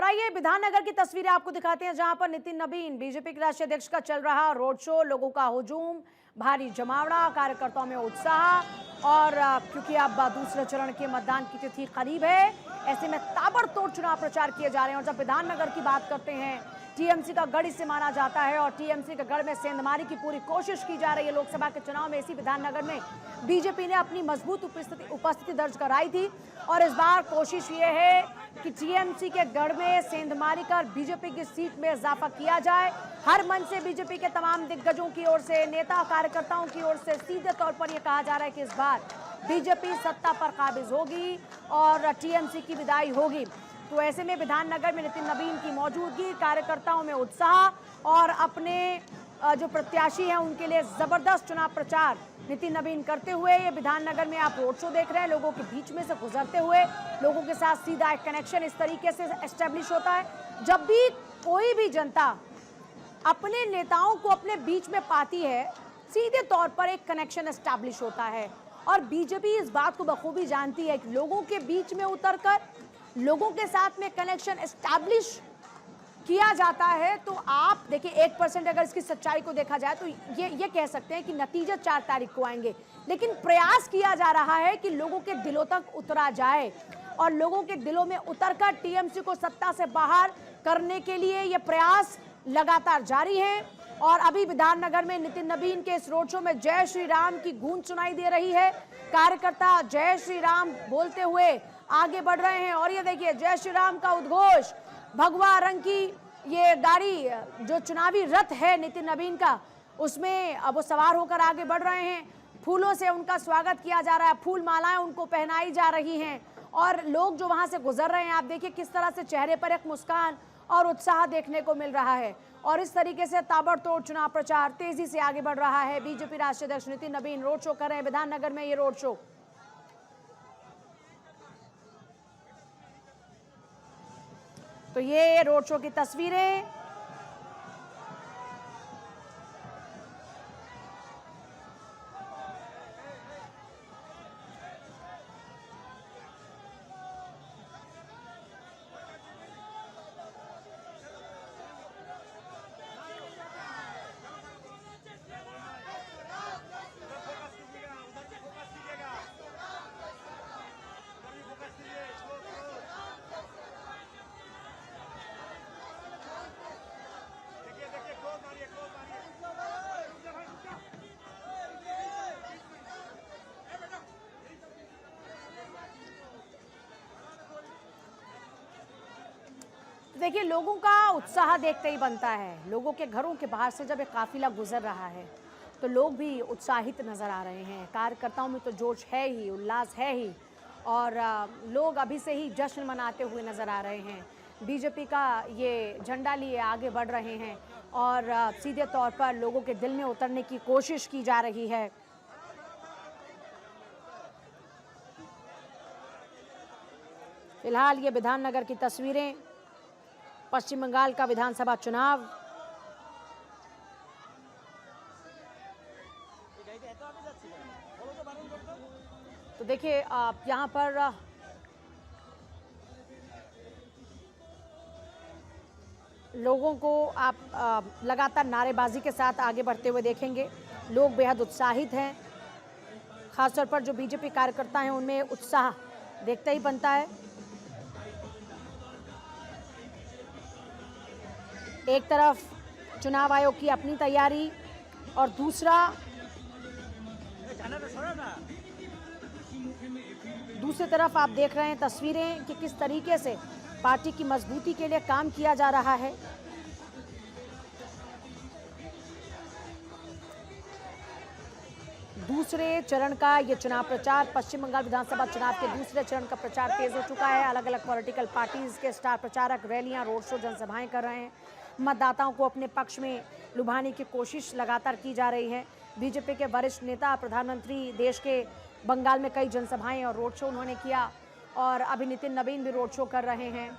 और आइए विधाननगर की तस्वीरें आपको दिखाते हैं, जहां पर नितिन नबीन बीजेपी के राष्ट्रीय अध्यक्ष का चल रहा रोड शो, लोगों का हुजूम, भारी जमावड़ा, कार्यकर्ताओं में उत्साह। और क्योंकि अब दूसरे चरण के मतदान की तिथि करीब है, ऐसे में ताबड़तोड़ चुनाव प्रचार किए जा रहे हैं। और जब विधाननगर की बात करते हैं, टीएमसी का गढ़ इसे माना जाता है और टीएमसी के गढ़ में सेंधमारी की पूरी कोशिश की जा रही है। लोकसभा के चुनाव में इसी विधाननगर में बीजेपी ने अपनी मजबूत उपस्थिति दर्ज कराई थी और इस बार कोशिश ये है कि टीएमसी के गढ़ में सेंधमारी कर बीजेपी की सीट में इजाफा किया जाए। हर मंच से बीजेपी के तमाम दिग्गजों की ओर से, नेता कार्यकर्ताओं की ओर से सीधे तौर पर यह कहा जा रहा है कि इस बार बीजेपी सत्ता पर काबिज होगी और टीएमसी की विदाई होगी। तो ऐसे में विधाननगर में नितिन नबीन की मौजूदगी, कार्यकर्ताओं में उत्साह और अपने जो प्रत्याशी हैं उनके लिए जबरदस्त चुनाव प्रचार नितिन नबीन करते हुए ये विधाननगर में आप रोड शो देख रहे हैं। लोगों के बीच में से गुजरते हुए लोगों के साथ सीधा एक कनेक्शन इस तरीके से एस्टेब्लिश होता है। जब भी कोई भी जनता अपने नेताओं को अपने बीच में पाती है, सीधे तौर पर एक कनेक्शन एस्टेब्लिश होता है। और बीजेपी इस बात को बखूबी जानती है कि लोगों के बीच में उतरकर लोगों के साथ में कनेक्शन एस्टैब्लिश किया जाता है। तो आप देखिए 1% अगर इसकी सच्चाई को देखा जाए तो ये कह सकते हैं कि नतीजे 4 तारीख को आएंगे, लेकिन प्रयास किया जा रहा है कि लोगों के दिलों तक उतरा जाए और लोगों के दिलों में उतरकर टीएमसी को सत्ता से बाहर करने के लिए ये प्रयास लगातार जारी है। और अभी विधाननगर में नितिन नबीन के इस रोड शो में जय श्री राम की गूंज सुनाई दे रही है। कार्यकर्ता जय श्री राम बोलते हुए आगे बढ़ रहे हैं और ये देखिए जय श्री राम का उद्घोष, भगवा रंग की ये गाड़ी जो चुनावी रथ है नितिन नबीन का, उसमें अब वो सवार होकर आगे बढ़ रहे हैं। फूलों से उनका स्वागत किया जा रहा है, फूल मालाएं उनको पहनाई जा रही हैं और लोग जो वहां से गुजर रहे हैं, आप देखिए किस तरह से चेहरे पर एक मुस्कान और उत्साह देखने को मिल रहा है। और इस तरीके से ताबड़तोड़ चुनाव प्रचार तेजी से आगे बढ़ रहा है। बीजेपी राष्ट्रीय अध्यक्ष नितिन नबीन रोड शो कर रहे हैं विधाननगर में। ये रोड शो तो ये रोड शो की तस्वीरें देखिए लोगों का उत्साह देखते ही बनता है। लोगों के घरों के बाहर से जब एक काफिला गुजर रहा है तो लोग भी उत्साहित नजर आ रहे हैं। कार्यकर्ताओं में तो जोश है ही, उल्लास है ही और लोग अभी से ही जश्न मनाते हुए नजर आ रहे हैं। बीजेपी का ये झंडा लिए आगे बढ़ रहे हैं और सीधे तौर पर लोगों के दिल में उतरने की कोशिश की जा रही है। फिलहाल ये विधाननगर की तस्वीरें, पश्चिम बंगाल का विधानसभा चुनाव। तो देखिए आप यहाँ पर लोगों को आप लगातार नारेबाजी के साथ आगे बढ़ते हुए देखेंगे। लोग बेहद उत्साहित हैं, खासतौर पर जो बीजेपी कार्यकर्ता हैं उनमें उत्साह देखते ही बनता है। एक तरफ चुनाव आयोग की अपनी तैयारी और दूसरी तरफ आप देख रहे हैं तस्वीरें कि किस तरीके से पार्टी की मजबूती के लिए काम किया जा रहा है। दूसरे चरण का ये चुनाव प्रचार, पश्चिम बंगाल विधानसभा चुनाव के दूसरे चरण का प्रचार तेज हो चुका है। अलग अलग पॉलिटिकल पार्टीज के स्टार प्रचारक रैलियां, रोड शो, जनसभाएं कर रहे हैं। मतदाताओं को अपने पक्ष में लुभाने की कोशिश लगातार की जा रही है। बीजेपी के वरिष्ठ नेता, प्रधानमंत्री देश के बंगाल में कई जनसभाएं और रोड शो उन्होंने किया और अभी नितिन नबीन भी रोड शो कर रहे हैं।